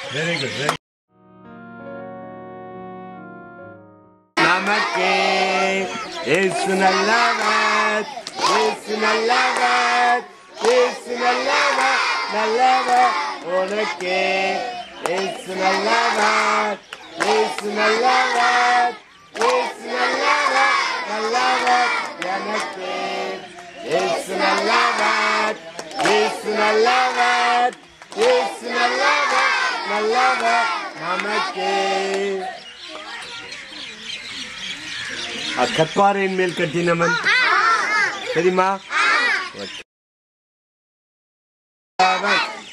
Very good. Very Namake Isnalavat Isnalavat Isnalavat Nalavat Onake Isnalavat Isnalavat Isnalavat Nalavat Yanake Isnalavat Isnalavat Isnalavat Nalavat Namake கற்பாறையின் மேல் கட்டினவன் தெரியுமா?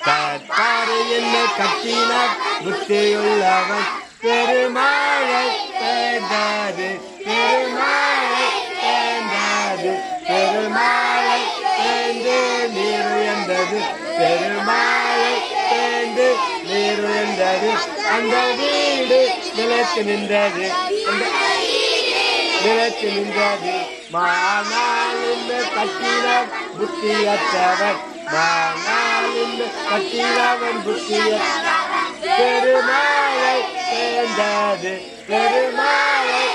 கற்பாறையின் மேல் கட்டினான் புத்தியுள்ளவன் பெருமாளை தேர்ந்தாது பெருமாளை தேர்ந்தாது பெருமாளை தேர்ந்து நீர் உயர்ந்தது பெருமாளை தேர்ந்து நீர் உயர்ந்தது அந்த வீடு நிலைத்து நின்றது நிலைத்து நின்றது மானால் இந்த கட்டினவன் புத்தியற்றவன் மானால் இந்த கட்டினவன் புத்தியற்றவன் பெருமாளை தேர்ந்தது பெருமாளை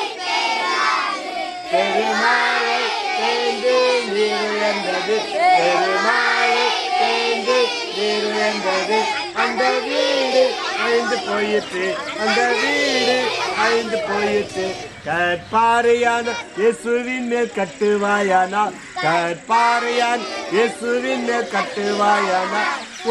பெருமாளை தேர்ந்து நீர் உயர்ந்தது பெருமாளை தேர்ந்து நீர் உயர்ந்தது அந்த வீடு அழிந்து போயிற்று அந்த வீடு அழிந்து போயிற்று கற்பாறையான இயேசுவின் மேல் கட்டுவாயானா கற்பாறையான் இயேசுவின் மேல் கட்டுவாயானா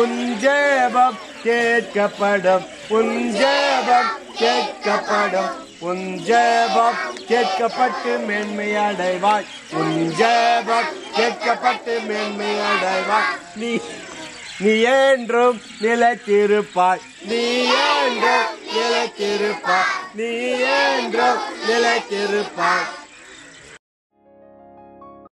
உன் ஜெபம் கேட்கப்படும் உன் ஜெபம் கேட்கப்படும் உன் ஜெபம் கேட்கப்பட்டு மேன்மை அடைவாய் உன் ஜெபம் கேட்கப்பட்டு மேன்மை அடைவாய் நீ நீ என்றும் நிலைத்திருப்பாய் நீ என்றும் நிலைத்திருப்பாய் நீ என்றும் நிலைத்திருப்பாய்